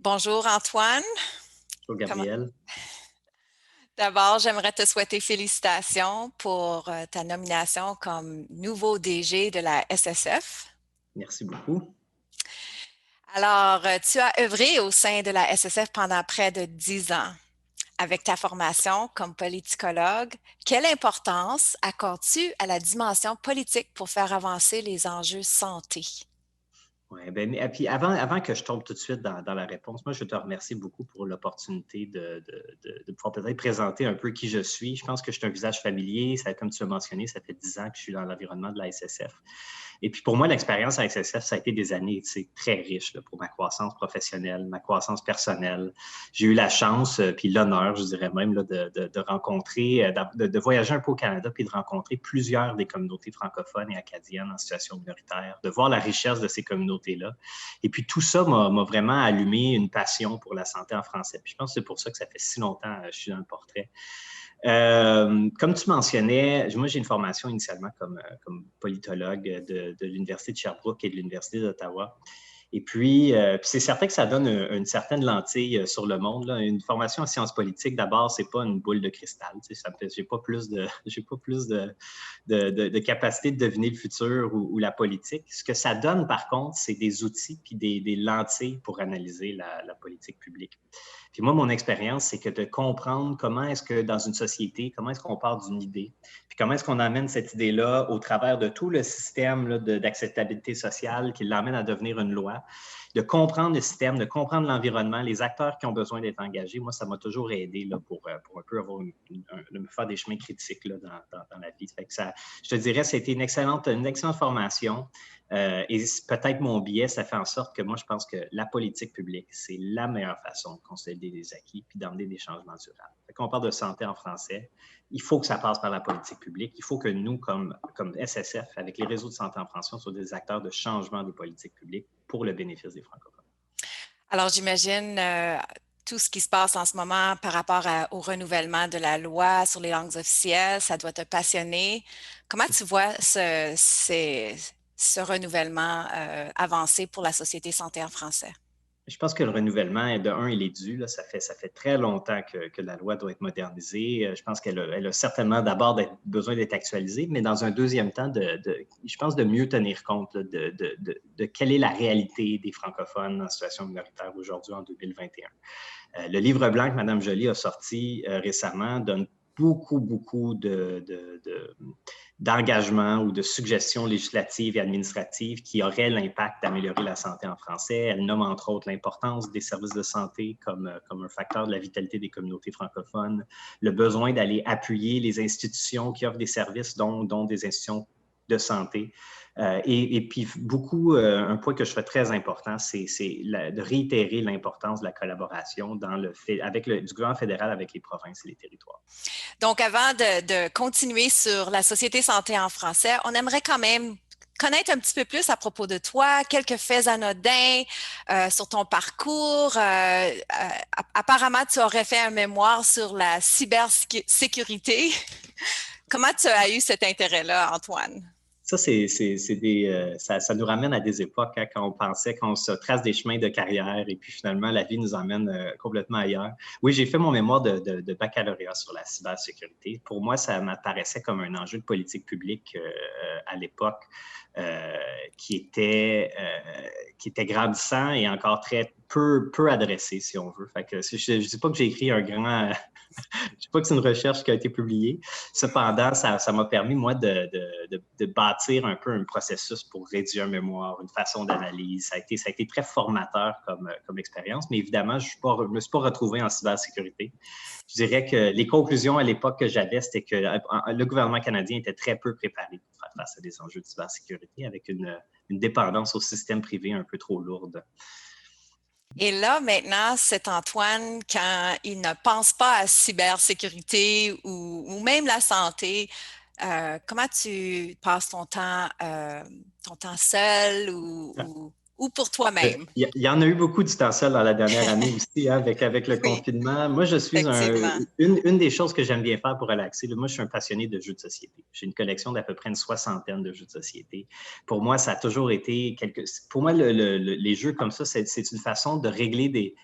Bonjour Antoine. Bonjour Comment- Gabriel, D'abord, j'aimerais te souhaiter félicitations pour ta nomination comme nouveau DG de la SSF. merci beaucoup. Alors, tu as œuvré au sein de la SSF pendant près de 10 ans. Avec ta formation comme politicologue, quelle importance accordes-tu à la dimension politique pour faire avancer les enjeux santé? Ouais, ben, mais, puis avant que je tombe tout de suite dans la réponse, moi, je te remercie beaucoup pour l'opportunité de pouvoir peut-être présenter un peu qui je suis. Je pense que je suis un visage familier. Ça, comme tu l'as mentionné, ça fait 10 ans que je suis dans l'environnement de la SSF. Et puis pour moi, l'expérience à SSF, ça a été des années très riches là, pour ma croissance professionnelle, ma croissance personnelle. J'ai eu la chance, puis l'honneur, je dirais même, là, de rencontrer, de voyager un peu au Canada, puis de rencontrer plusieurs des communautés francophones et acadiennes en situation minoritaire, de voir la richesse de ces communautés-là. Et puis tout ça m'a vraiment allumé une passion pour la santé en français. Puis je pense que c'est pour ça que ça fait si longtemps que je suis dans le portrait. Comme tu mentionnais, moi j'ai une formation initialement comme politologue de l'Université de Sherbrooke et de l'Université d'Ottawa. Et puis c'est certain que ça donne une certaine lentille sur le monde. Là. Une formation en sciences politiques, d'abord, c'est pas une boule de cristal. J'ai pas plus j'ai pas plus de capacité de deviner le futur ou la politique. Ce que ça donne, par contre, c'est des outils puis des lentilles pour analyser la politique publique. Puis moi, mon expérience, c'est que de comprendre comment est-ce que dans une société, comment est-ce qu'on part d'une idée, puis comment est-ce qu'on amène cette idée-là au travers de tout le système d'acceptabilité sociale qui l'amène à devenir une loi, de comprendre le système, de comprendre l'environnement, les acteurs qui ont besoin d'être engagés. Moi, ça m'a toujours aidé là, pour un peu avoir me faire des chemins critiques là, dans la vie. Fait que ça, je te dirais, c'était une excellente formation. Et peut-être mon biais, ça fait en sorte que moi, je pense que la politique publique, c'est la meilleure façon de consolider des acquis puis d'emmener des changements durables. Quand on parle de santé en français, il faut que ça passe par la politique publique. Il faut que nous, comme SSF, avec les réseaux de santé en français, on soit des acteurs de changement des politiques publiques pour le bénéfice des francophones. Alors, j'imagine tout ce qui se passe en ce moment par rapport au renouvellement de la loi sur les langues officielles, ça doit te passionner. Comment tu vois ce renouvellement avancer pour la Société santé en français? Je pense que le renouvellement, de un, il est dû. Là, ça fait très longtemps que la loi doit être modernisée. Je pense elle a certainement d'abord besoin d'être actualisée, mais dans un deuxième temps, je pense de mieux tenir compte là, de quelle est la réalité des francophones en situation minoritaire aujourd'hui en 2021. Le livre blanc que Mme Joly a sorti récemment donne beaucoup d'engagement ou de suggestions législatives et administratives qui auraient l'impact d'améliorer la santé en français. Elle nomme entre autres l'importance des services de santé comme un facteur de la vitalité des communautés francophones, le besoin d'aller appuyer les institutions qui offrent des services, dont des institutions de santé. Et puis, un point que je fais très important, c'est de réitérer l'importance de la collaboration du gouvernement fédéral avec les provinces et les territoires. Donc, avant de continuer sur la Société santé en français, on aimerait quand même connaître un petit peu plus à propos de toi, quelques faits anodins sur ton parcours. Apparemment, tu aurais fait un mémoire sur la cybersécurité. Comment tu as eu cet intérêt-là, Antoine? Ça, ça nous ramène à des époques hein, quand on pensait qu'on se trace des chemins de carrière et puis finalement, la vie nous emmène complètement ailleurs. Oui, j'ai fait mon mémoire de baccalauréat sur la cybersécurité. Pour moi, ça m'apparaissait comme un enjeu de politique publique à l'époque euh, qui, était, qui était grandissant et encore très peu adressé, si on veut. Fait que, je ne dis pas que j'ai écrit un grand... Je ne sais pas que c'est une recherche qui a été publiée. Cependant, ça m'a permis, moi, de bâtir un peu un processus pour rédiger un mémoire, une façon d'analyse. Ça a été très formateur comme expérience, mais évidemment, je ne me suis pas retrouvé en cybersécurité. Je dirais que les conclusions à l'époque que j'avais, c'était que le gouvernement canadien était très peu préparé pour faire face à des enjeux de cybersécurité avec une dépendance au système privé un peu trop lourde. Et là, maintenant, cet Antoine, quand il ne pense pas à cybersécurité ou même la santé, comment tu passes ton temps seul ou ou pour toi-même? Il y en a eu beaucoup du temps seul dans la dernière année aussi, hein, avec le Oui, confinement. Moi, je suis effectivement. une des choses que j'aime bien faire pour relaxer. Là, moi, je suis un passionné de jeux de société. J'ai une collection d'à peu près une soixantaine de jeux de société. Pour moi, ça a toujours été Pour moi, les jeux comme ça, c'est une façon de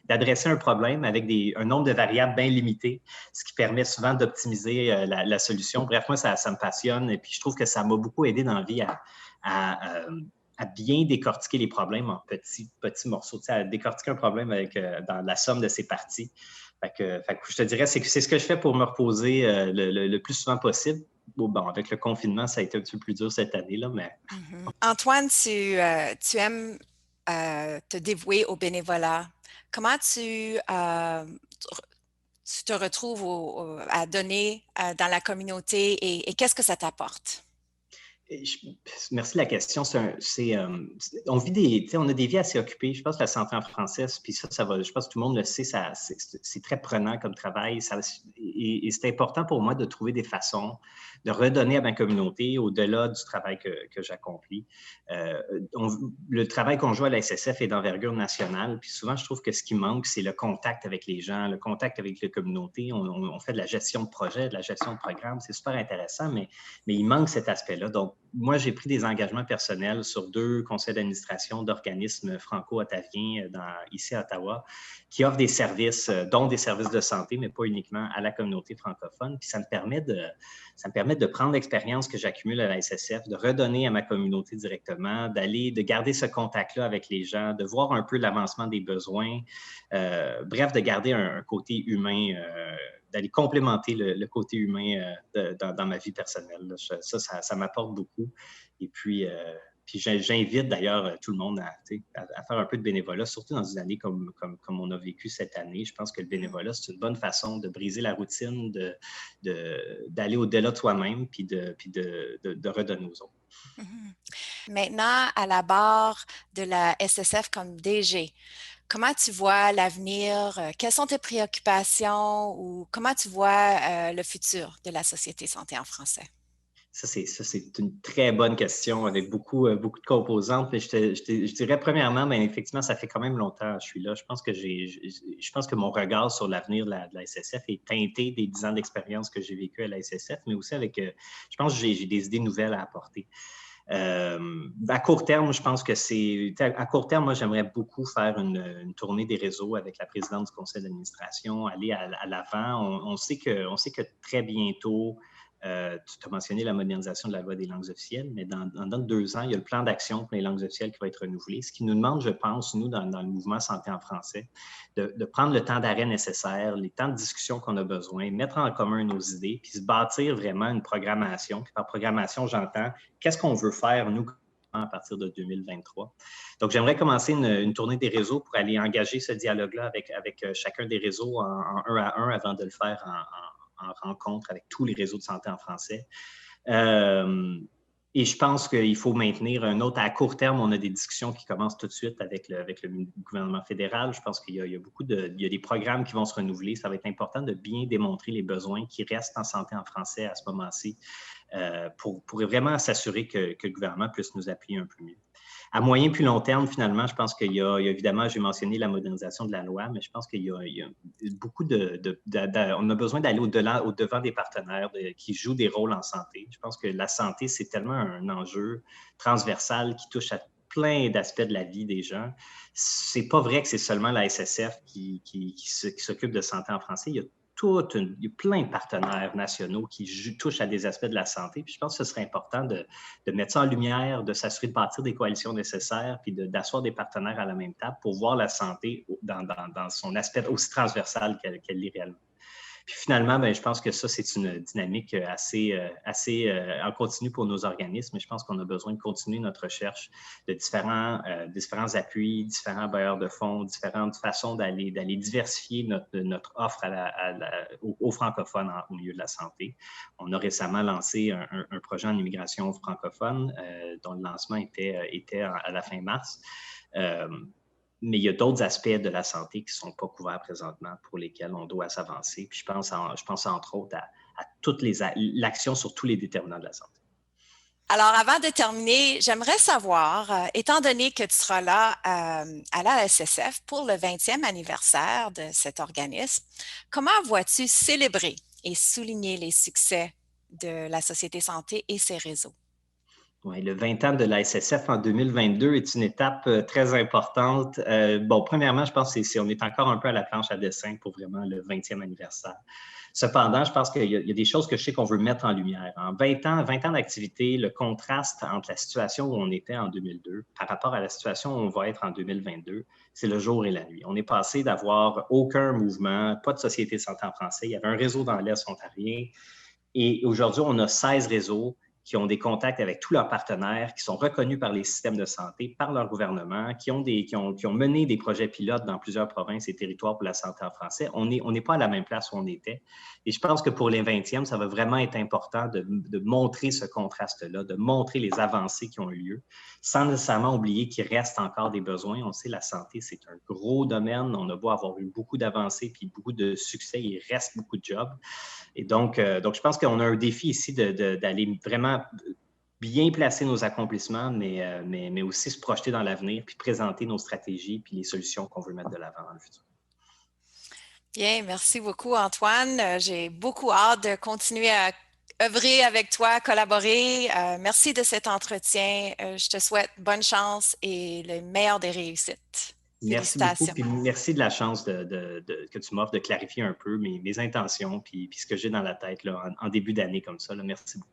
d'adresser un problème avec un nombre de variables bien limité, ce qui permet souvent d'optimiser la solution. Bref, moi, ça me passionne et puis je trouve que ça m'a beaucoup aidé dans la vie à à bien décortiquer les problèmes en petits morceaux, à décortiquer un problème dans la somme de ses parties. Fait que je te dirais, c'est ce que je fais pour me reposer le plus souvent possible. Bon, avec le confinement, ça a été un petit peu plus dur cette année, là, mais Antoine, tu aimes te dévouer au bénévolat. Comment tu te retrouves à donner dans la communauté et qu'est-ce que ça t'apporte? Merci de la question. On vit on a des vies assez occupées. Je pense que la santé en française, puis ça va, je pense que tout le monde le sait, c'est très prenant comme travail. Et c'est important pour moi de trouver des façons de redonner à ma communauté au-delà du travail que j'accomplis. Le travail qu'on joue à la SSF est d'envergure nationale. Puis souvent, je trouve que ce qui manque, c'est le contact avec les gens, le contact avec la communauté. On fait de la gestion de projet, de la gestion de programme. C'est super intéressant, mais il manque cet aspect-là. Donc, moi, j'ai pris des engagements personnels sur 2 conseils d'administration d'organismes franco-ottaviens ici à Ottawa qui offrent des services, dont des services de santé, mais pas uniquement à la communauté francophone. Puis ça me permet de prendre l'expérience que j'accumule à la SSF, de redonner à ma communauté directement, de garder ce contact-là avec les gens, de voir un peu l'avancement des besoins, bref, de garder un côté humain, d'aller complémenter le côté humain dans ma vie personnelle. Ça m'apporte beaucoup. Et puis j'invite d'ailleurs tout le monde à faire un peu de bénévolat, surtout dans une année comme on a vécu cette année. Je pense que le bénévolat, c'est une bonne façon de briser la routine, d'aller au-delà de soi-même, puis de redonner aux autres. Mhm. Maintenant, à la barre de la SSF comme DG, comment tu vois l'avenir? Quelles sont tes préoccupations ou comment tu vois le futur de la Société Santé en français? C'est une très bonne question avec beaucoup de composantes. Mais je dirais premièrement, bien, effectivement, ça fait quand même longtemps que je suis là. Je pense que mon regard sur l'avenir de la SSF est teinté des 10 ans d'expérience que j'ai vécu à la SSF, mais aussi je pense que j'ai des idées nouvelles à apporter. À court terme, je pense que à court terme, moi, j'aimerais beaucoup faire une tournée des réseaux avec la présidente du conseil d'administration, aller à l'avant. On sait que très bientôt, tu as mentionné la modernisation de la loi des langues officielles, mais dans 2 ans, il y a le plan d'action pour les langues officielles qui va être renouvelé, ce qui nous demande, je pense, nous, dans le mouvement Santé en français, de prendre le temps d'arrêt nécessaire, les temps de discussion qu'on a besoin, mettre en commun nos idées, puis se bâtir vraiment une programmation. Puis par programmation, j'entends qu'est-ce qu'on veut faire, nous, à partir de 2023. Donc, j'aimerais commencer une tournée des réseaux pour aller engager ce dialogue-là avec chacun des réseaux en un à un avant de le faire en rencontre avec tous les réseaux de santé en français. Et je pense qu'il faut maintenir un autre. À court terme, on a des discussions qui commencent tout de suite avec le gouvernement fédéral. Je pense qu'il y a il y a des programmes qui vont se renouveler. Ça va être important de bien démontrer les besoins qui restent en santé en français à ce moment-ci pour vraiment s'assurer que le gouvernement puisse nous appuyer un peu mieux. À moyen puis long terme, finalement, je pense qu'il y a évidemment, j'ai mentionné la modernisation de la loi, mais je pense qu'il y a beaucoup on a besoin d'aller au-devant des partenaires qui jouent des rôles en santé. Je pense que la santé, c'est tellement un enjeu transversal qui touche à plein d'aspects de la vie des gens. C'est pas vrai que c'est seulement la SSF qui s'occupe de santé en français. Il y a plein de partenaires nationaux qui touchent à des aspects de la santé. Puis je pense que ce serait important de mettre ça en lumière, de s'assurer de bâtir des coalitions nécessaires, puis d'asseoir des partenaires à la même table pour voir la santé dans son aspect aussi transversal qu'elle l'est réellement. Puis finalement, bien, je pense que ça, c'est une dynamique assez en continu pour nos organismes. Et je pense qu'on a besoin de continuer notre recherche de différents appuis, différents bailleurs de fonds, différentes façons d'aller diversifier notre offre aux francophones au milieu de la santé. On a récemment lancé un projet en immigration francophone dont le lancement était à la fin mars. Mais il y a d'autres aspects de la santé qui ne sont pas couverts présentement pour lesquels on doit s'avancer. Puis je pense entre autres à l'action sur tous les déterminants de la santé. Alors, avant de terminer, j'aimerais savoir, étant donné que tu seras là à la SSF pour le 20e anniversaire de cet organisme, comment vois-tu célébrer et souligner les succès de la Société Santé et ses réseaux? Ouais, le 20 ans de la SSF en 2022 est une étape très importante. Bon, premièrement, je pense qu'on est encore un peu à la planche à dessin pour vraiment le 20e anniversaire. Cependant, je pense qu'il y a des choses que je sais qu'on veut mettre en lumière. En 20 ans d'activité, le contraste entre la situation où on était en 2002 par rapport à la situation où on va être en 2022, c'est le jour et la nuit. On est passé d'avoir aucun mouvement, pas de société de santé en français. Il y avait un réseau dans l'Est ontarien. Et aujourd'hui, on a 16 réseaux qui ont des contacts avec tous leurs partenaires, qui sont reconnus par les systèmes de santé, par leur gouvernement, qui ont mené des projets pilotes dans plusieurs provinces et territoires pour la santé en français. On n'est pas à la même place où on était. Et je pense que pour les 20e, ça va vraiment être important de montrer ce contraste-là, de montrer les avancées qui ont eu lieu, sans nécessairement oublier qu'il reste encore des besoins. On sait, la santé, c'est un gros domaine. On a beau avoir eu beaucoup d'avancées puis beaucoup de succès, il reste beaucoup de jobs. Et donc je pense qu'on a un défi ici d'aller vraiment bien placer nos accomplissements, mais aussi se projeter dans l'avenir, puis présenter nos stratégies, puis les solutions qu'on veut mettre de l'avant dans le futur. Bien, merci beaucoup, Antoine. J'ai beaucoup hâte de continuer à œuvrer avec toi, collaborer. Merci de cet entretien. Je te souhaite bonne chance et le meilleur des réussites. Merci beaucoup, Félicitations. puis merci de la chance que tu m'offres de clarifier un peu mes intentions, puis ce que j'ai dans la tête là, en début d'année comme ça. Là. Merci beaucoup.